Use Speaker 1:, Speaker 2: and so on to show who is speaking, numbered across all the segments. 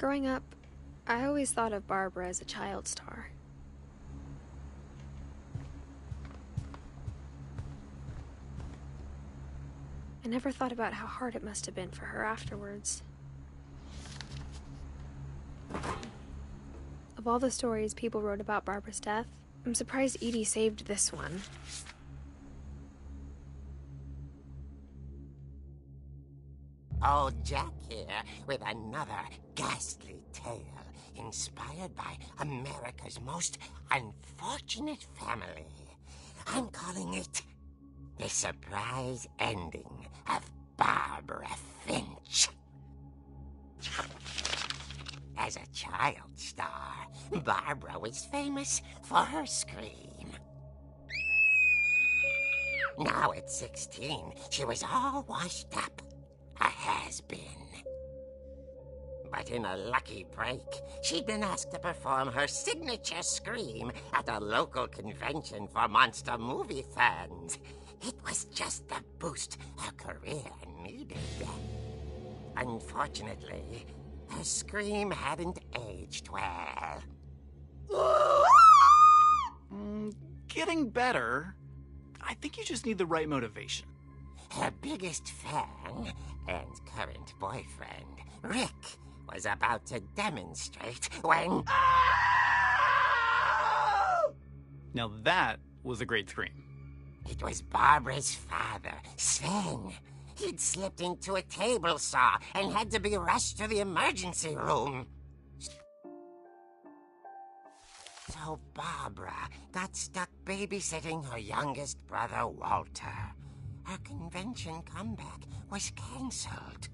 Speaker 1: Growing up, I always thought of Barbara as a child star. I never thought about how hard it must have been for her afterwards. Of all the stories people wrote about Barbara's death, I'm surprised Edie saved this one.
Speaker 2: Old Jack here with another ghastly tale inspired by America's most unfortunate family. I'm calling it The Surprise Ending of Barbara Finch. As a child star, Barbara was famous for her scream. Now at 16, she was all washed up. A has-been. But in a lucky break, she'd been asked to perform her signature scream at a local convention for monster movie fans. It was just the boost her career needed. Unfortunately, her scream hadn't aged well.
Speaker 3: Getting better. I think you just need the right motivation.
Speaker 2: Her biggest fan and current boyfriend, Rick, was about to demonstrate when...
Speaker 3: Now that was a great scream.
Speaker 2: It was Barbara's father, Sven. He'd slipped into a table saw and had to be rushed to the emergency room. So Barbara got stuck babysitting her youngest brother, Walter. Her convention comeback was cancelled.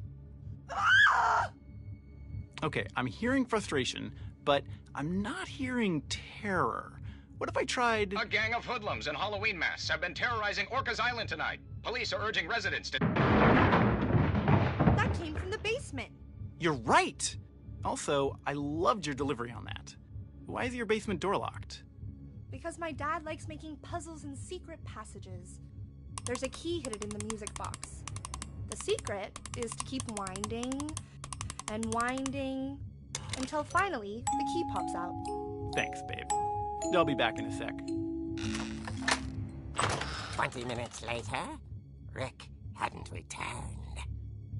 Speaker 3: Okay, I'm hearing frustration, but I'm not hearing terror. What if I tried...
Speaker 4: A gang of hoodlums in Halloween masks have been terrorizing Orcas Island tonight. Police are urging residents to...
Speaker 5: That came from the basement.
Speaker 3: You're right! Also, I loved your delivery on that. Why is your basement door locked?
Speaker 5: Because my dad likes making puzzles and secret passages. There's a key hidden in the music box. The secret is to keep winding and winding until finally the key pops out.
Speaker 3: Thanks, babe. I'll be back in a sec.
Speaker 2: 20 minutes later, Rick hadn't returned.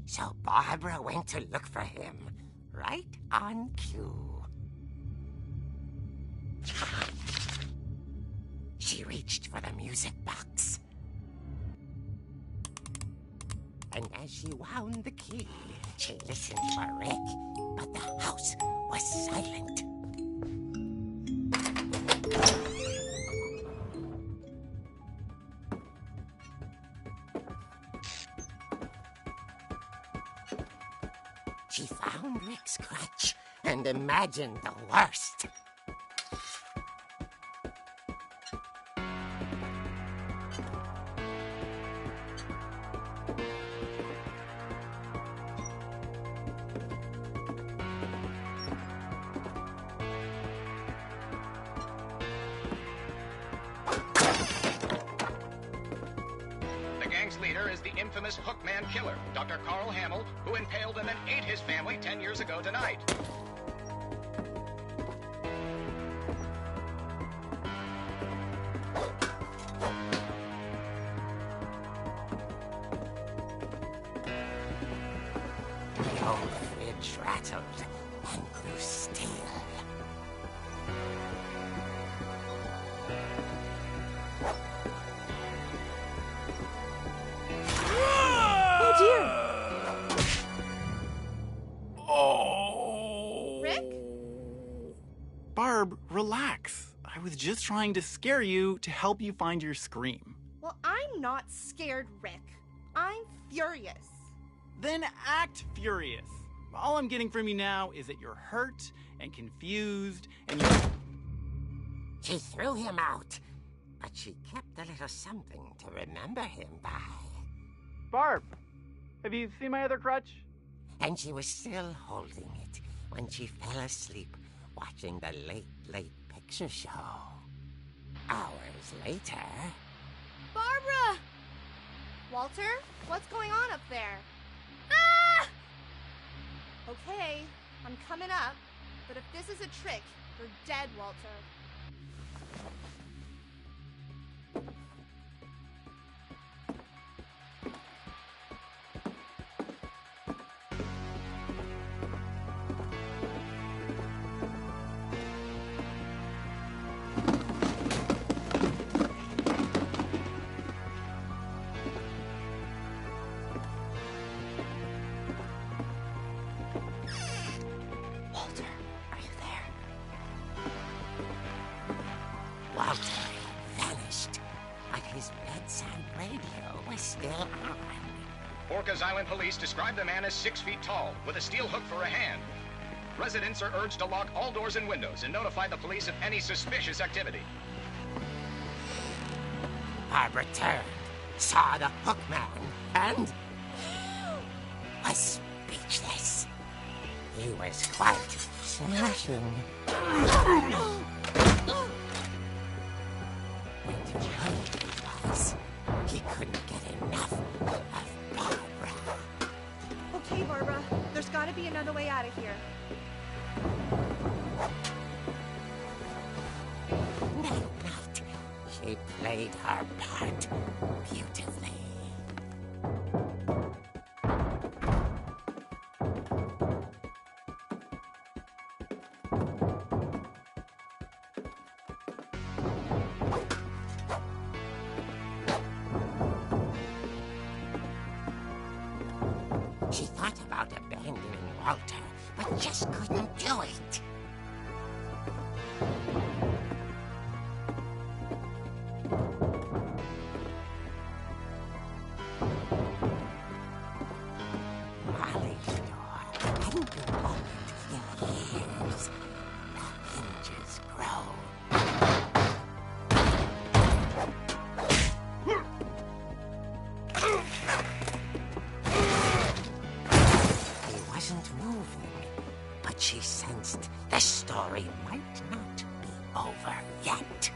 Speaker 2: So Barbara went to look for him, right on cue. She reached for the music box. And as she wound the key, she listened for Rick, but the house was silent. She found Rick's crutch and imagined the worst.
Speaker 4: The gang's leader is the infamous Hookman killer, Dr. Carl Hamill, who impaled and then ate his family 10 years ago tonight.
Speaker 2: The old fridge rattled and grew still.
Speaker 5: Oh dear!
Speaker 3: Oh!
Speaker 5: Rick?
Speaker 3: Barb, relax. I was just trying to scare you to help you find your scream.
Speaker 5: Well, I'm not scared, Rick. I'm furious.
Speaker 3: Then act furious. All I'm getting from you now is that you're hurt and confused and you...
Speaker 2: She threw him out, but she kept a little something to remember him by.
Speaker 3: Barb, have you seen my other crutch?
Speaker 2: And she was still holding it when she fell asleep watching the late picture show. Hours later...
Speaker 5: Barbara! Walter, what's going on up there? Ah! Okay, I'm coming up, but if this is a trick, you're dead, Walter.
Speaker 1: Walter, are you there?
Speaker 2: Walter had vanished, but his bedside radio was still on.
Speaker 4: Orcas Island police describe the man as 6 feet tall, with a steel hook for a hand. Residents are urged to lock all doors and windows and notify the police of any suspicious activity.
Speaker 2: Barbara turned, saw the hook man, and was speechless. He was quite smashing. When he was, he couldn't get enough of Barbara.
Speaker 5: Okay, Barbara, there's gotta be another way out of here.
Speaker 2: That night, she played her part beautifully. She thought about abandoning Walter, but just couldn't do it. Molly's door hadn't been opened in years. The hinges grow. He wasn't moving, but she sensed the story might not be over yet.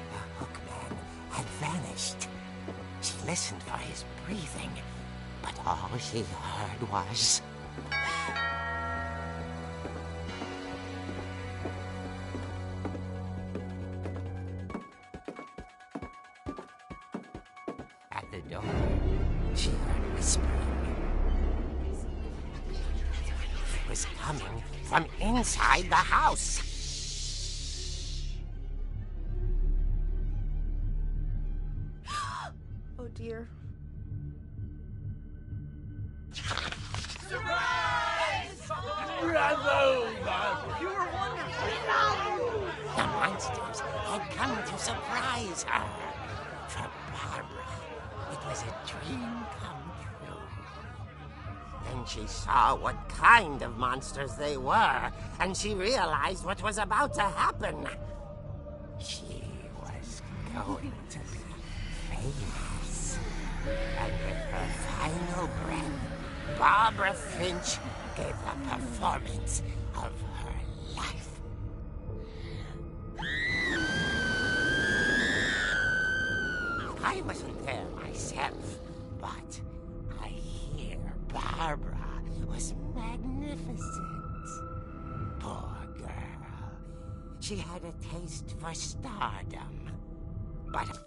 Speaker 2: The hookman had vanished. She listened for his breathing, but all she heard was... At the door, she heard whispering. It was coming from inside the house.
Speaker 5: Oh dear.
Speaker 2: The monsters had come to surprise her. For Barbara, it was a dream come true. Then she saw what kind of monsters they were, and she realized what was about to happen. She was going to be famous. And with her final breath, Barbara Finch gave the performance of her life. I wasn't there myself, but I hear Barbara was magnificent. Poor girl. She had a taste for stardom, but...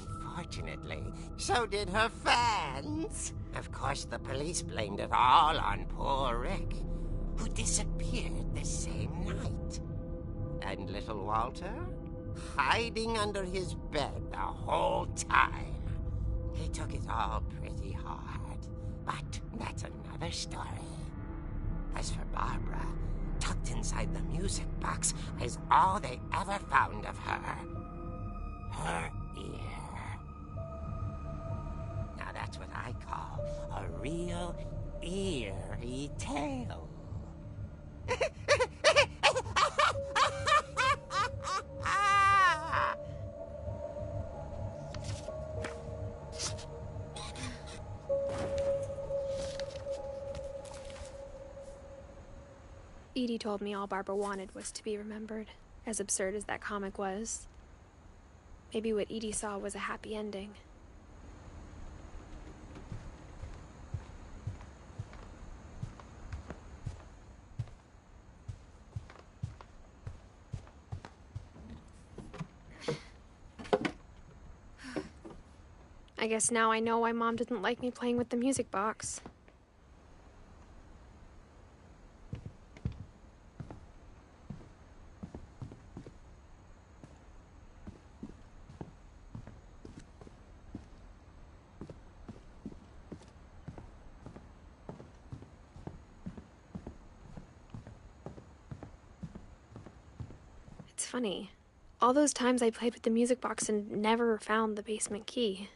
Speaker 2: Unfortunately, so did her fans. Of course, the police blamed it all on poor Rick, who disappeared the same night. And little Walter? Hiding under his bed the whole time. He took it all pretty hard, but that's another story. As for Barbara, tucked inside the music box is all they ever found of her. Her ear. Now that's what I call a real eerie tale.
Speaker 1: Edie told me all Barbara wanted was to be remembered, as absurd as that comic was. Maybe what Edie saw was a happy ending. I guess now I know why Mom didn't like me playing with the music box. It's funny. All those times I played with the music box and never found the basement key.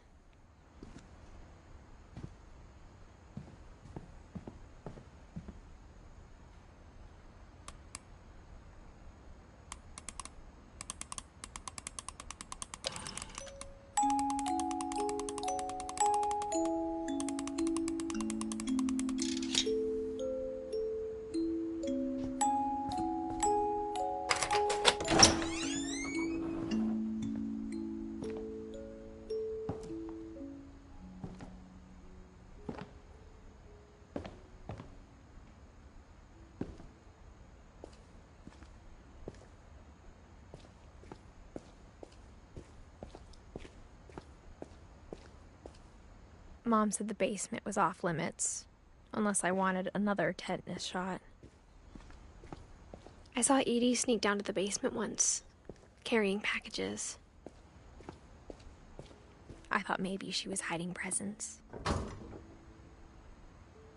Speaker 1: Mom said the basement was off limits, unless I wanted another tetanus shot. I saw Edie sneak down to the basement once, carrying packages. I thought maybe she was hiding presents.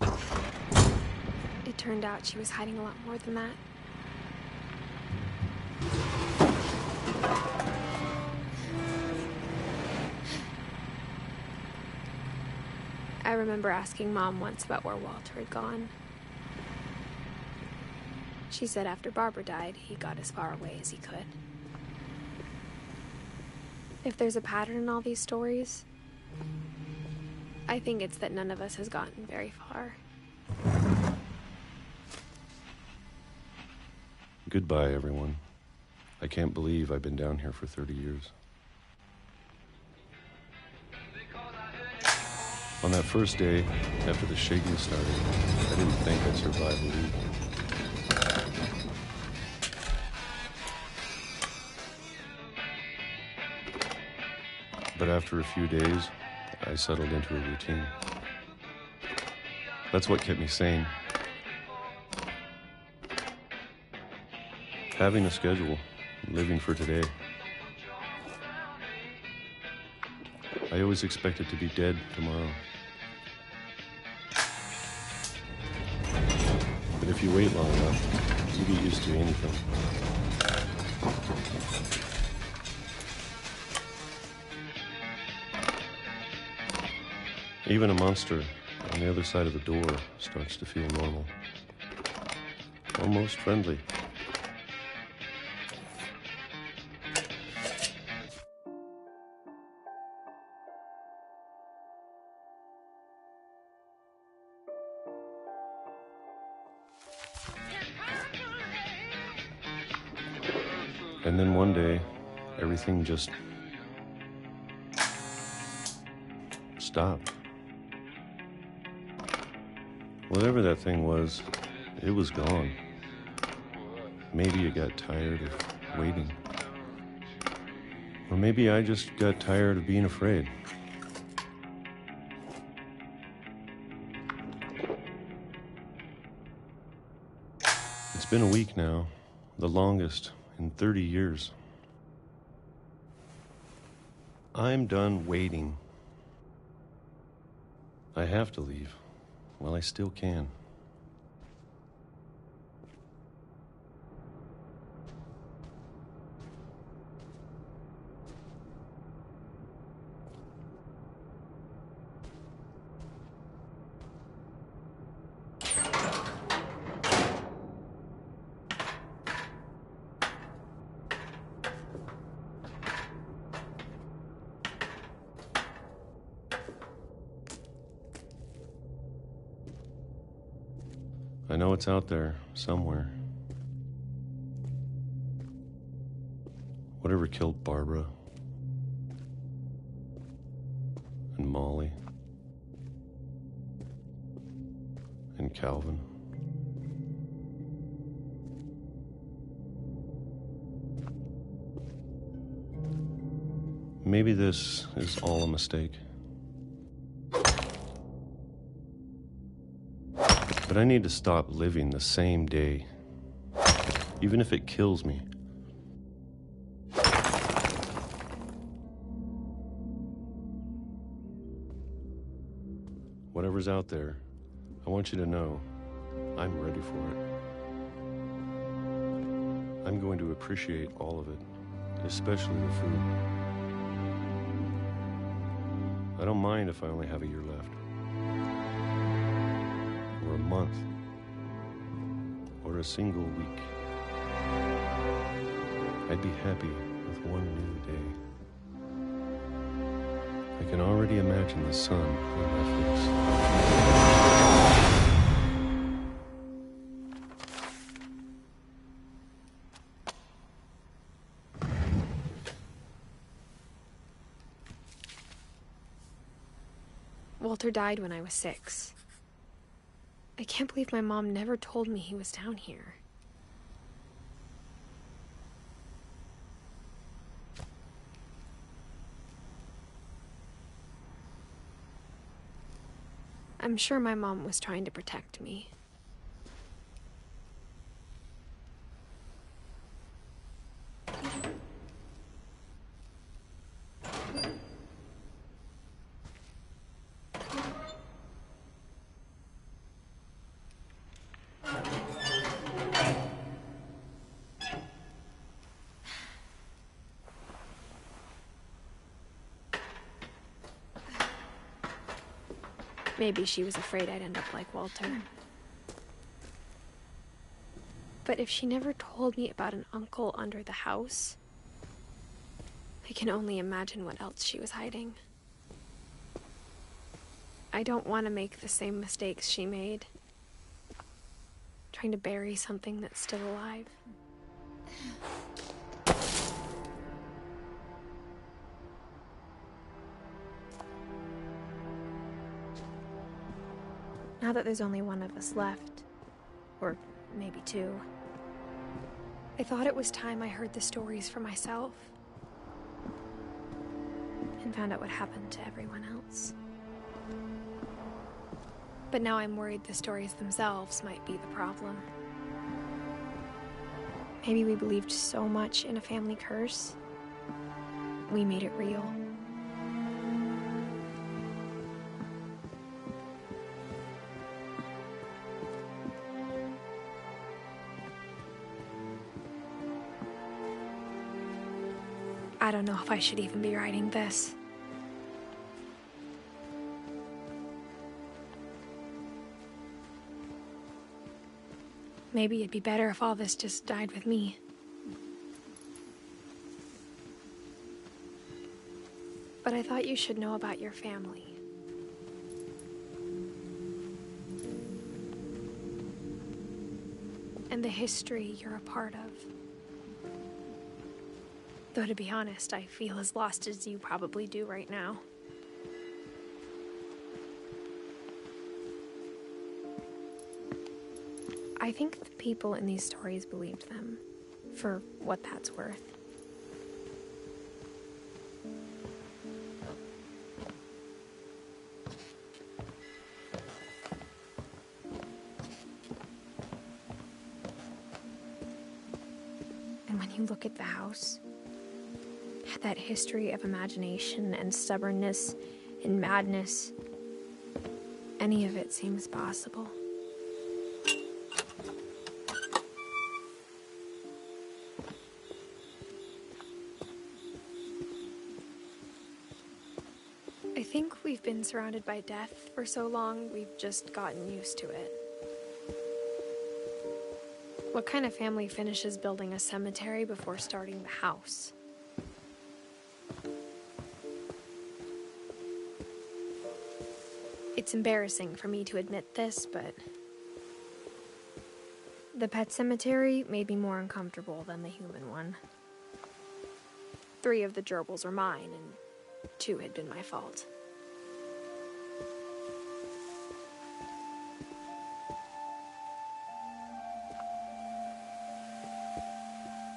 Speaker 1: It turned out she was hiding a lot more than that. I remember asking Mom once about where Walter had gone. She said after Barbara died, he got as far away as he could. If there's a pattern in all these stories, I think it's that none of us has gotten very far.
Speaker 6: Goodbye, everyone. I can't believe I've been down here for 30 years. On that first day, after the shaking started, I didn't think I'd survive a week. But after a few days, I settled into a routine. That's what kept me sane. Having a schedule, living for today. I always expected to be dead tomorrow. But if you wait long enough, you get used to anything. Even a monster on the other side of the door starts to feel normal. Almost friendly. And then one day, everything just stopped. Whatever that thing was, it was gone. Maybe it got tired of waiting. Or maybe I just got tired of being afraid. It's been a week now, the longest in 30 years. I'm done waiting. I have to leave while I still can. I know it's out there, somewhere. Whatever killed Barbara and Molly and Calvin. Maybe this is all a mistake. But I need to stop living the same day, even if it kills me. Whatever's out there, I want you to know I'm ready for it. I'm going to appreciate all of it, especially the food. I don't mind if I only have a year left, or a month, or a single week. I'd be happy with one new day. I can already imagine the sun on my face.
Speaker 1: Walter died when I was 6. I can't believe my mom never told me he was down here. I'm sure my mom was trying to protect me. Maybe she was afraid I'd end up like Walter. But if she never told me about an uncle under the house, I can only imagine what else she was hiding. I don't want to make the same mistakes she made, trying to bury something that's still alive. Now that there's only one of us left, or maybe 2, I thought it was time I heard the stories for myself and found out what happened to everyone else. But now I'm worried the stories themselves might be the problem. Maybe we believed so much in a family curse, we made it real. I don't know if I should even be writing this. Maybe it'd be better if all this just died with me. But I thought you should know about your family. And the history you're a part of. Though, to be honest, I feel as lost as you probably do right now. I think the people in these stories believed them, for what that's worth. And when you look at the house, that history of imagination and stubbornness and madness, any of it seems possible. I think we've been surrounded by death for so long, we've just gotten used to it. What kind of family finishes building a cemetery before starting the house? It's embarrassing for me to admit this, but the pet cemetery made me more uncomfortable than the human one. 3 of the gerbils were mine, and 2 had been my fault.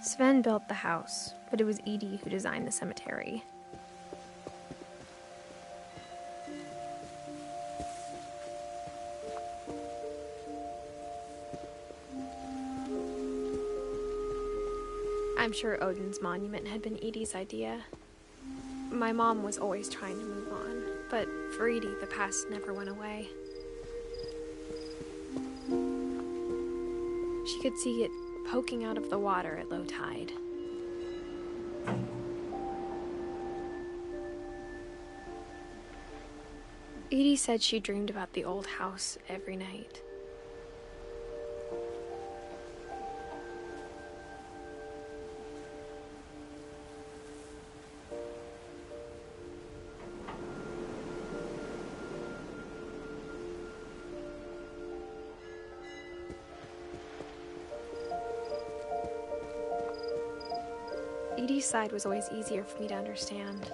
Speaker 1: Sven built the house, but it was Edie who designed the cemetery. I'm sure Odin's monument had been Edie's idea. My mom was always trying to move on, but for Edie, the past never went away. She could see it poking out of the water at low tide. Edie said she dreamed about the old house every night. Edie's side was always easier for me to understand.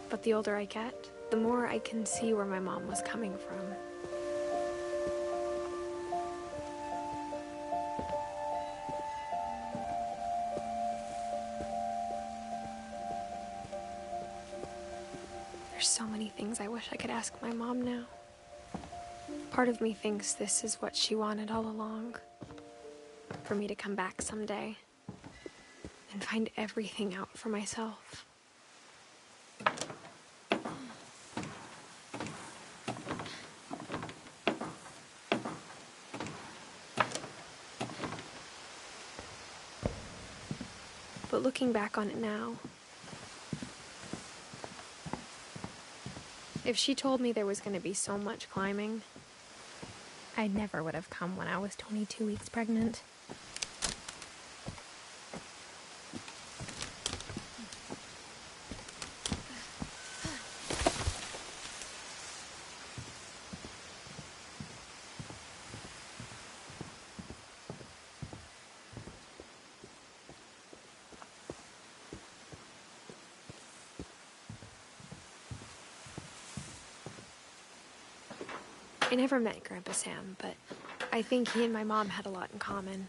Speaker 1: But the older I get, the more I can see where my mom was coming from. There's so many things I wish I could ask my mom now. Part of me thinks this is what she wanted all along. For me to come back someday and find everything out for myself. But looking back on it now, if she told me there was going to be so much climbing, I never would have come when I was 22 weeks pregnant. I never met Grandpa Sam, but I think he and my mom had a lot in common.